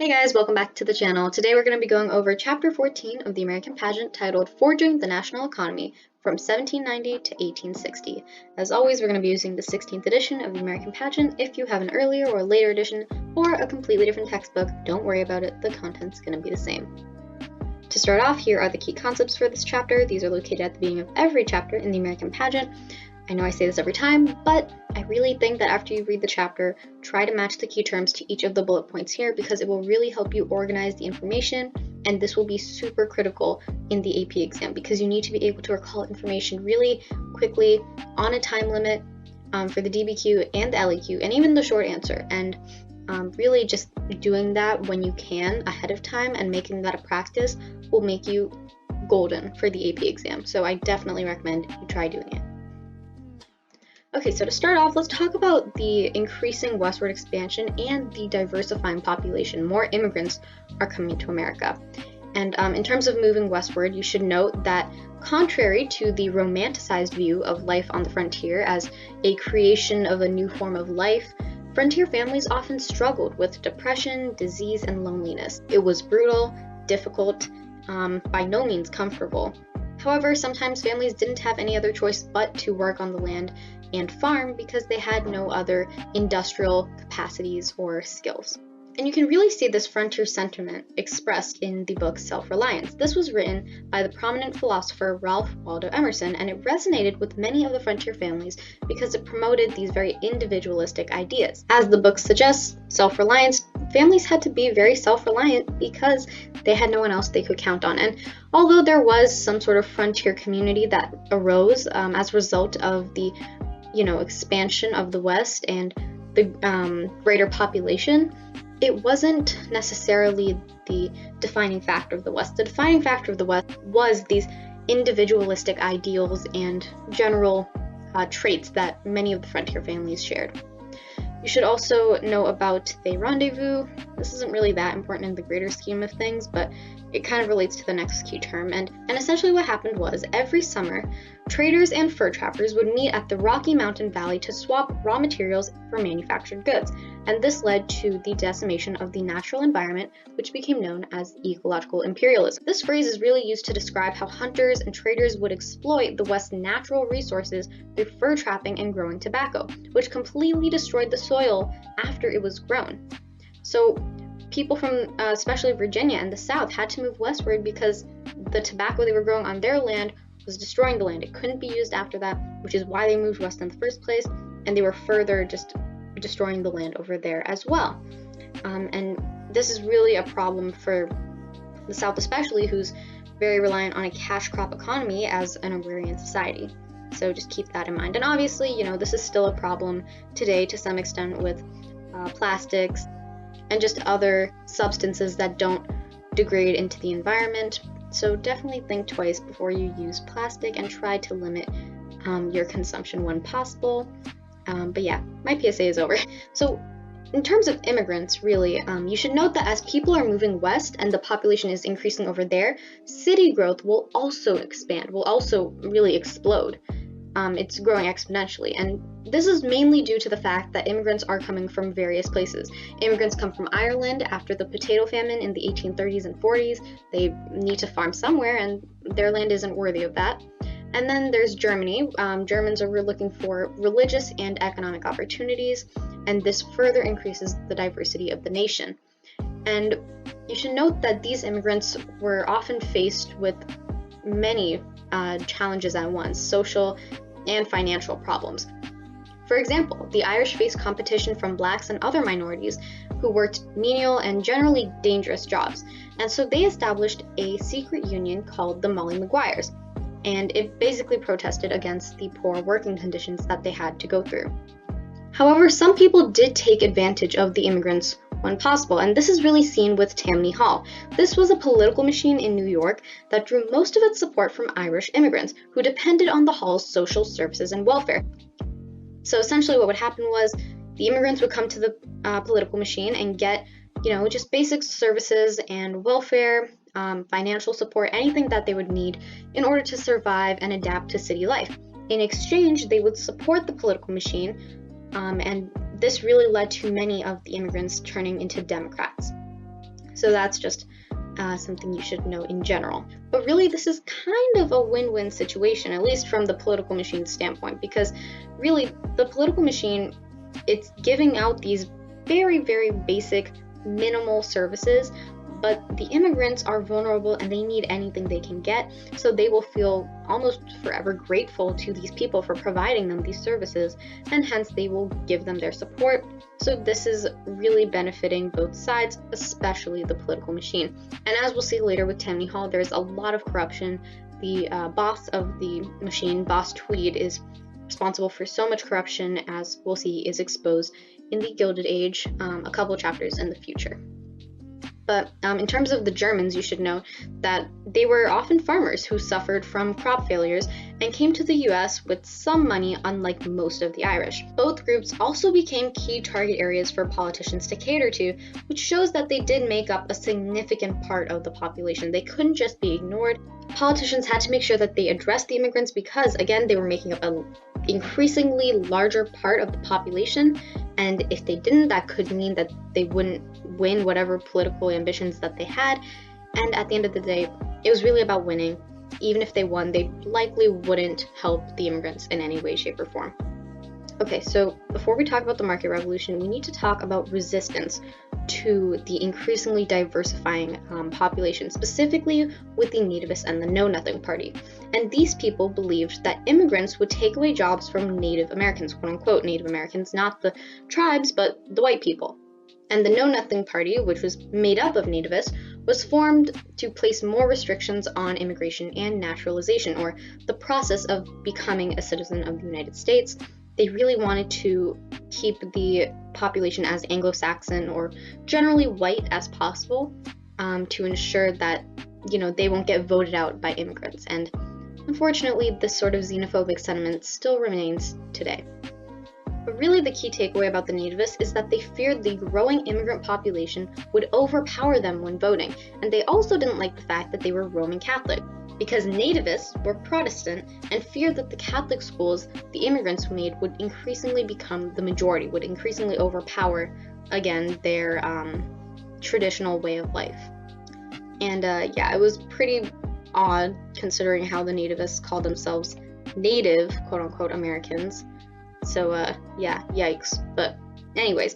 Hey guys, welcome back to the channel. Today we're going to be going over Chapter 14 of the American Pageant titled Forging the National Economy from 1790 to 1860. As always, we're going to be using the 16th edition of the American Pageant. If you have an earlier or later edition or a completely different textbook, don't worry about it, the content's going to be the same. To start off, here are the key concepts for this chapter. These are located at the beginning of every chapter in the American Pageant. I know I say this every time, but I really think that after you read the chapter, try to match the key terms to each of the bullet points here because it will really help you organize the information, and this will be super critical in the AP exam because you need to be able to recall information really quickly on a time limit for the DBQ and the LEQ and even the short answer, and really just doing that when you can ahead of time and making that a practice will make you golden for the AP exam. So I definitely recommend you try doing it. Okay, so to start off, let's talk about the increasing westward expansion and the diversifying population. More immigrants are coming to America. And in terms of moving westward, you should note that contrary to the romanticized view of life on the frontier as a creation of a new form of life, frontier families often struggled with depression, disease, and loneliness. It was brutal, difficult, by no means comfortable. However, sometimes families didn't have any other choice but to work on the land and farm because they had no other industrial capacities or skills. And you can really see this frontier sentiment expressed in the book Self-Reliance. This was written by the prominent philosopher Ralph Waldo Emerson, and it resonated with many of the frontier families because it promoted these very individualistic ideas. As the book suggests, self-reliance, families had to be very self-reliant because they had no one else they could count on. And although there was some sort of frontier community that arose as a result of the expansion of the West and the greater population, it wasn't necessarily the defining factor of the West. The defining factor of the West was these individualistic ideals and general traits that many of the frontier families shared. You should also know about the rendezvous. This isn't really that important in the greater scheme of things, but it kind of relates to the next key term. And essentially what happened was every summer, traders and fur trappers would meet at the Rocky Mountain Valley to swap raw materials for manufactured goods. And this led to the decimation of the natural environment, which became known as ecological imperialism. This phrase is really used to describe how hunters and traders would exploit the West's natural resources through fur trapping and growing tobacco, which completely destroyed the soil after it was grown. So people from especially Virginia and the South had to move westward because the tobacco they were growing on their land was destroying the land. It couldn't be used after that, which is why they moved west in the first place, and they were further just destroying the land over there as well. And this is really a problem for the South especially, who's very reliant on a cash crop economy as an agrarian society. So just keep that in mind. And obviously, this is still a problem today to some extent with plastics and just other substances that don't degrade into the environment. So definitely think twice before you use plastic and try to limit your consumption when possible. But yeah, my PSA is over. So in terms of immigrants, really, you should note that as people are moving west and the population is increasing over there, city growth will also expand, will also really explode. It's growing exponentially, and this is mainly due to the fact that immigrants are coming from various places. Immigrants come from Ireland after the potato famine in the 1830s and 40s. They need to farm somewhere, and their land isn't worthy of that. And then there's Germany. Germans are looking for religious and economic opportunities, and this further increases the diversity of the nation. And you should note that these immigrants were often faced with many challenges at once, social and financial problems. For example, the Irish faced competition from blacks and other minorities who worked menial and generally dangerous jobs, and so they established a secret union called the Molly Maguires, and it basically protested against the poor working conditions that they had to go through. However, some people did take advantage of the immigrants when possible, and this is really seen with Tammany Hall. This was a political machine in New York that drew most of its support from Irish immigrants who depended on the Hall's social services and welfare. So essentially what would happen was the immigrants would come to the political machine and get, just basic services and welfare, financial support, anything that they would need in order to survive and adapt to city life. In exchange, they would support the political machine, and this really led to many of the immigrants turning into Democrats. So that's just something you should know in general. But really, this is kind of a win-win situation, at least from the political machine standpoint, because really, the political machine, it's giving out these very, very basic, minimal services, but the immigrants are vulnerable and they need anything they can get, so they will feel almost forever grateful to these people for providing them these services, and hence they will give them their support. So this is really benefiting both sides, especially the political machine. And as we'll see later with Tammany Hall, there's a lot of corruption. The boss of the machine, Boss Tweed, is responsible for so much corruption, as we'll see is exposed in the Gilded Age a couple chapters in the future. But in terms of the Germans, you should know that they were often farmers who suffered from crop failures and came to the US with some money, unlike most of the Irish. Both groups also became key target areas for politicians to cater to, which shows that they did make up a significant part of the population. They couldn't just be ignored. Politicians had to make sure that they addressed the immigrants because, again, they were making up an increasingly larger part of the population, and if they didn't, that could mean that they wouldn't win whatever political ambitions that they had. And at the end of the day, it was really about winning. Even if they won, they likely wouldn't help the immigrants in any way, shape, or form. Okay, so before we talk about the market revolution, we need to talk about resistance to the increasingly diversifying population, specifically with the nativists and the Know-Nothing Party. And these people believed that immigrants would take away jobs from Native Americans, quote-unquote Native Americans, not the tribes, but the white people. And the Know-Nothing Party, which was made up of nativists, was formed to place more restrictions on immigration and naturalization, or the process of becoming a citizen of the United States. They really wanted to keep the population as Anglo-Saxon or generally white as possible, to ensure that, they won't get voted out by immigrants. And unfortunately, this sort of xenophobic sentiment still remains today. But really the key takeaway about the nativists is that they feared the growing immigrant population would overpower them when voting, and they also didn't like the fact that they were Roman Catholic, because nativists were Protestant and feared that the Catholic schools the immigrants made would increasingly become the majority, would increasingly overpower, again, their traditional way of life. And it was pretty odd considering how the nativists called themselves native, quote-unquote, Americans. So, yikes. But anyways,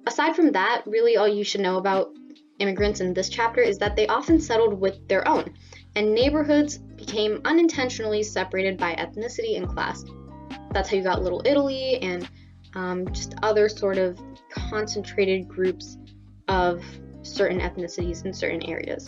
aside from that, really all you should know about immigrants in this chapter is that they often settled with their own, and neighborhoods became unintentionally separated by ethnicity and class. That's how you got Little Italy and just other sort of concentrated groups of certain ethnicities in certain areas.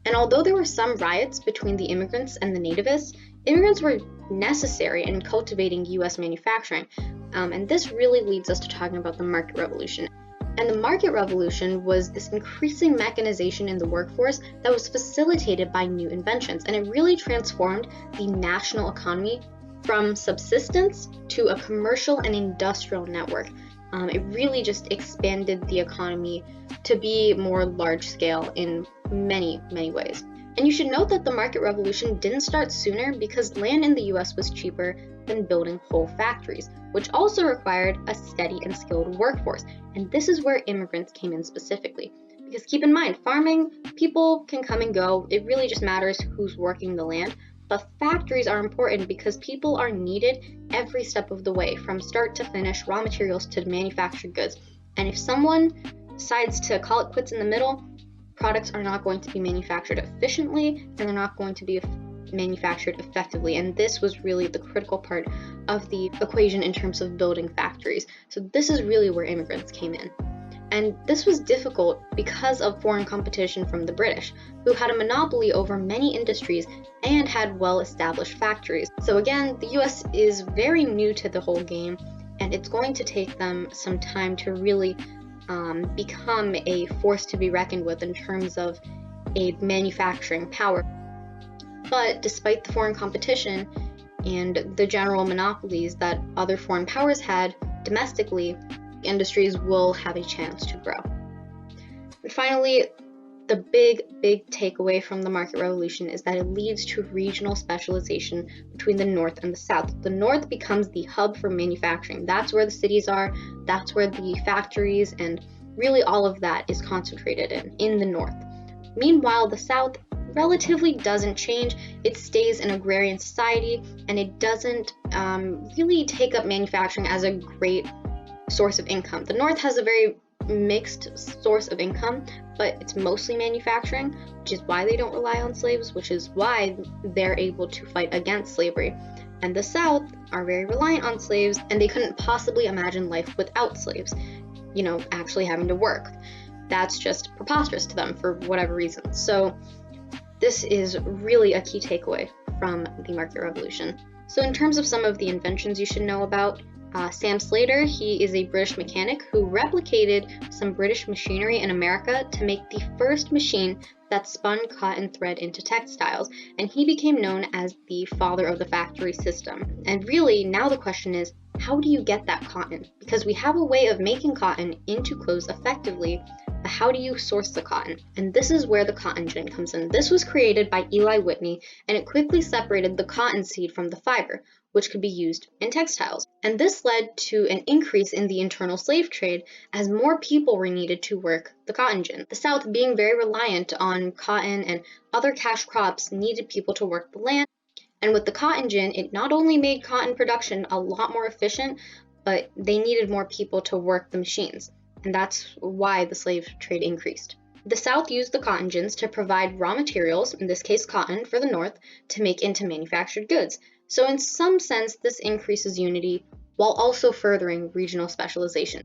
And although there were some riots between the immigrants and the nativists, immigrants were necessary in cultivating U.S. manufacturing. And this really leads us to talking about the market revolution. And the market revolution was this increasing mechanization in the workforce that was facilitated by new inventions. And it really transformed the national economy from subsistence to a commercial and industrial network. It really just expanded the economy to be more large scale in many, many ways. And you should note that the market revolution didn't start sooner because land in the US was cheaper than building whole factories, which also required a steady and skilled workforce. And this is where immigrants came in specifically. Because keep in mind, farming, people can come and go. It really just matters who's working the land. But factories are important because people are needed every step of the way, from start to finish, raw materials to manufactured goods. And if someone decides to call it quits in the middle, products are not going to be manufactured efficiently and they're not going to be manufactured effectively. And this was really the critical part of the equation in terms of building factories. So this is really where immigrants came in. And this was difficult because of foreign competition from the British, who had a monopoly over many industries and had well-established factories. So again, the US is very new to the whole game, and it's going to take them some time to really become a force to be reckoned with in terms of a manufacturing power. But despite the foreign competition and the general monopolies that other foreign powers had domestically, industries will have a chance to grow. And finally, the big takeaway from the market revolution is that it leads to regional specialization between the North and the South. The North becomes the hub for manufacturing. That's where the cities are, that's where the factories and really all of that is concentrated in the North. Meanwhile, the South relatively doesn't change. It stays an agrarian society, and it doesn't really take up manufacturing as a great source of income. The North has a very mixed source of income, but it's mostly manufacturing, which is why they don't rely on slaves, which is why they're able to fight against slavery. And the South are very reliant on slaves, and they couldn't possibly imagine life without slaves, actually having to work. That's just preposterous to them for whatever reason. So this is really a key takeaway from the Market Revolution. So in terms of some of the inventions you should know about, Sam Slater, he is a British mechanic who replicated some British machinery in America to make the first machine that spun cotton thread into textiles, and he became known as the father of the factory system. And really, now the question is, how do you get that cotton? Because we have a way of making cotton into clothes effectively, but how do you source the cotton? And this is where the cotton gin comes in. This was created by Eli Whitney, and it quickly separated the cotton seed from the fiber, which could be used in textiles. And this led to an increase in the internal slave trade as more people were needed to work the cotton gin. The South, being very reliant on cotton and other cash crops, needed people to work the land. And with the cotton gin, it not only made cotton production a lot more efficient, but they needed more people to work the machines. And that's why the slave trade increased. The South used the cotton gins to provide raw materials, in this case cotton, for the North to make into manufactured goods. So in some sense, this increases unity while also furthering regional specialization.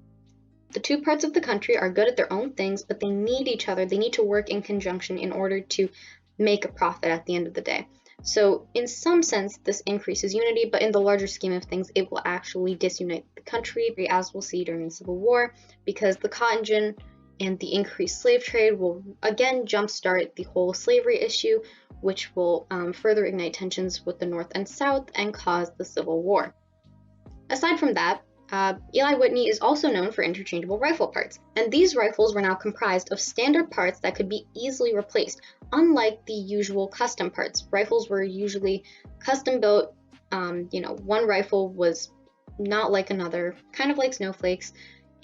The two parts of the country are good at their own things, but they need each other. They need to work in conjunction in order to make a profit at the end of the day. So in some sense, this increases unity, but in the larger scheme of things, it will actually disunite the country, as we'll see during the Civil War, because the cotton gin and the increased slave trade will again jumpstart the whole slavery issue, which will further ignite tensions with the North and South and cause the Civil War. Aside from that, Eli Whitney is also known for interchangeable rifle parts, and these rifles were now comprised of standard parts that could be easily replaced, unlike the usual custom parts. Rifles were usually custom built, one rifle was not like another, kind of like snowflakes,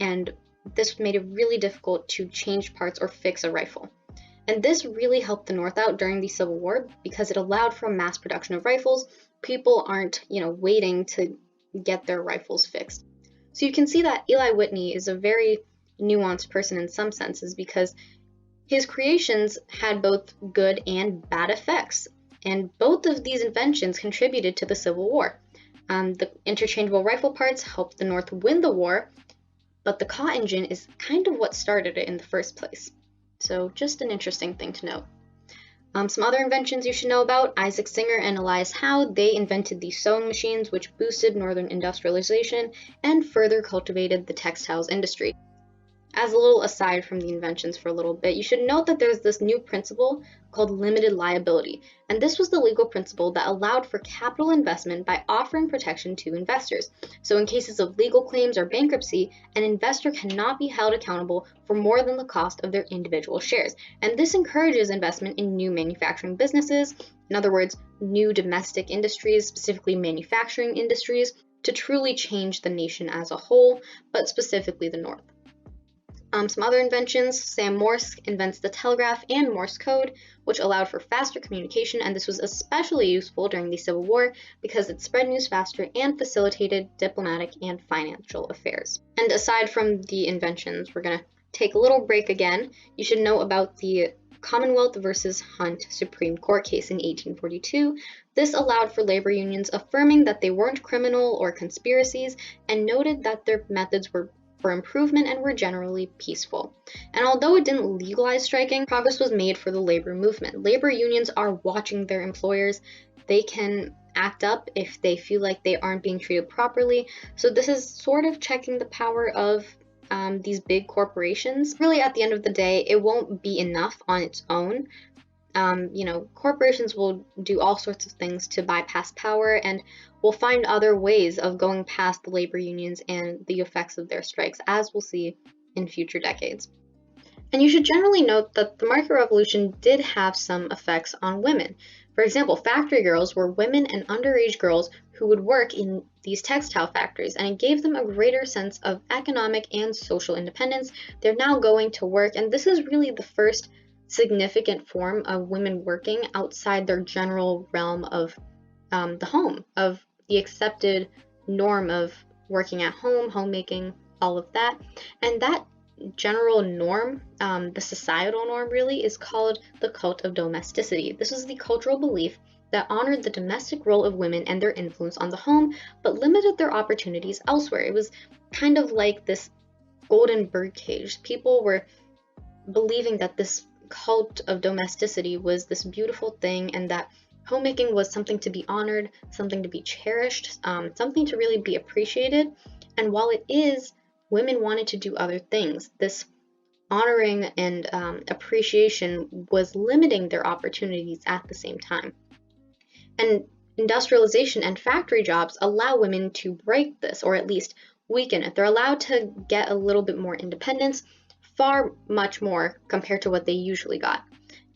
and this made it really difficult to change parts or fix a rifle. And this really helped the North out during the Civil War because it allowed for mass production of rifles. People aren't, waiting to get their rifles fixed. So you can see that Eli Whitney is a very nuanced person in some senses because his creations had both good and bad effects. And both of these inventions contributed to the Civil War. The interchangeable rifle parts helped the North win the war, but the cotton gin is kind of what started it in the first place. So just an interesting thing to note. Some other inventions you should know about: Isaac Singer and Elias Howe, they invented the sewing machines, which boosted northern industrialization and further cultivated the textiles industry. As a little aside from the inventions for a little bit, you should note that there's this new principle called limited liability, and this was the legal principle that allowed for capital investment by offering protection to investors. So in cases of legal claims or bankruptcy, an investor cannot be held accountable for more than the cost of their individual shares, and this encourages investment in new manufacturing businesses, in other words, new domestic industries, specifically manufacturing industries, to truly change the nation as a whole, but specifically the North. Some other inventions: Sam Morse invents the telegraph and Morse code, which allowed for faster communication, and this was especially useful during the Civil War because it spread news faster and facilitated diplomatic and financial affairs. And aside from the inventions, we're going to take a little break again. You should know about the Commonwealth versus Hunt Supreme Court case in 1842. This allowed for labor unions affirming that they weren't criminal or conspiracies and noted that their methods were for improvement and were generally peaceful. And although it didn't legalize striking, progress was made for the labor movement. Labor unions are watching their employers. They can act up if they feel like they aren't being treated properly. So this is sort of checking the power of these big corporations. Really, at the end of the day, it won't be enough on its own. Corporations will do all sorts of things to bypass power and will find other ways of going past the labor unions and the effects of their strikes, as we'll see in future decades. And you should generally note that the market revolution did have some effects on women. For example, factory girls were women and underage girls who would work in these textile factories, and it gave them a greater sense of economic and social independence. They're now going to work, and this is really the first significant form of women working outside their general realm of the home, of the accepted norm of working at home, homemaking, all of that. And that general norm, the societal norm really, is called the cult of domesticity. This is the cultural belief that honored the domestic role of women and their influence on the home, but limited their opportunities elsewhere. It was kind of like this golden birdcage. People were believing that this cult of domesticity was this beautiful thing, and that homemaking was something to be honored, something to be cherished, something to really be appreciated. And while it is, women wanted to do other things. This honoring and appreciation was limiting their opportunities at the same time. And industrialization and factory jobs allow women to break this, or at least weaken it. They're allowed to get a little bit more independence, far much more compared to what they usually got.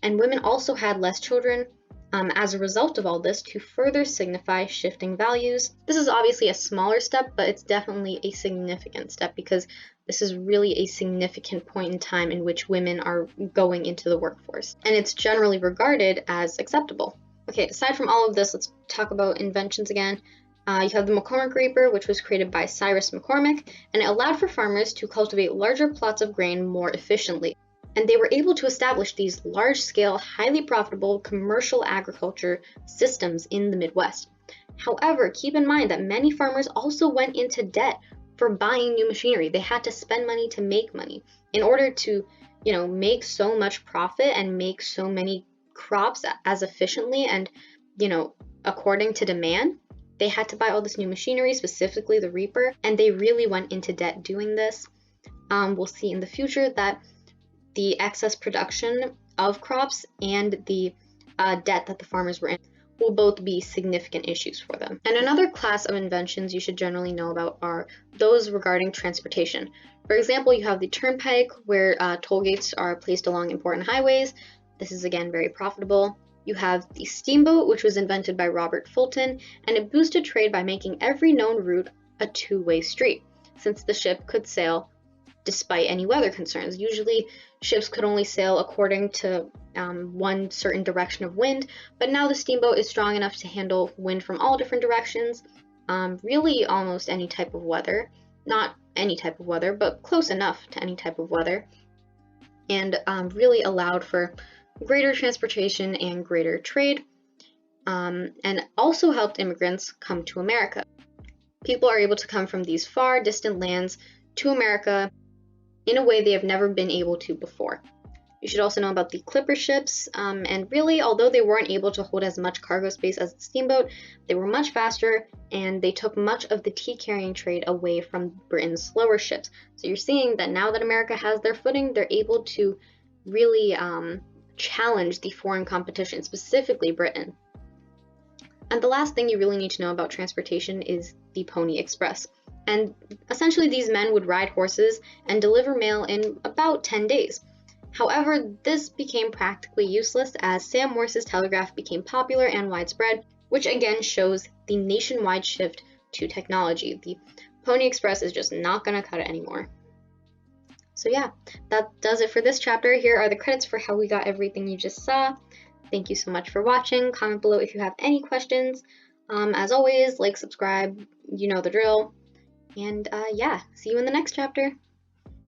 And women also had less children as a result of all this, to further signify shifting values. This is obviously a smaller step, but it's definitely a significant step, because this is really a significant point in time in which women are going into the workforce, and it's generally regarded as acceptable. Okay, aside from all of this, let's talk about inventions again. You have the McCormick Reaper, which was created by Cyrus McCormick, and it allowed for farmers to cultivate larger plots of grain more efficiently. And they were able to establish these large-scale, highly profitable commercial agriculture systems in the Midwest. However, keep in mind that many farmers also went into debt for buying new machinery. They had to spend money to make money in order to, make so much profit and make so many crops as efficiently and, according to demand. They had to buy all this new machinery, specifically the reaper, and they really went into debt doing this. We'll see in the future that the excess production of crops and the debt that the farmers were in will both be significant issues for them. And another class of inventions you should generally know about are those regarding transportation. For example, you have the turnpike, where toll gates are placed along important highways. This is again very profitable. You have the steamboat, which was invented by Robert Fulton, and it boosted trade by making every known route a two-way street, since the ship could sail despite any weather concerns. Usually, ships could only sail according to one certain direction of wind, but now the steamboat is strong enough to handle wind from all different directions, really almost any type of weather. Not any type of weather, but close enough to any type of weather, and really allowed for greater transportation and greater trade, and also helped immigrants come to America. People are able to come from these far distant lands to America in a way they have never been able to before. You should also know about the clipper ships, and really, although they weren't able to hold as much cargo space as the steamboat, they were much faster, and they took much of the tea-carrying trade away from Britain's slower ships. So you're seeing that now that America has their footing, they're able to really challenge the foreign competition, specifically Britain. And the last thing you really need to know about transportation is the Pony Express. And essentially, these men would ride horses and deliver mail in about 10 days. However, this became practically useless as Sam Morse's telegraph became popular and widespread, which again shows the nationwide shift to technology. The Pony Express is just not going to cut it anymore. So yeah, that does it for this chapter. Here are the credits for how we got everything you just saw. Thank you so much for watching. Comment below if you have any questions. As always, like, subscribe, you know the drill. And yeah, see you in the next chapter.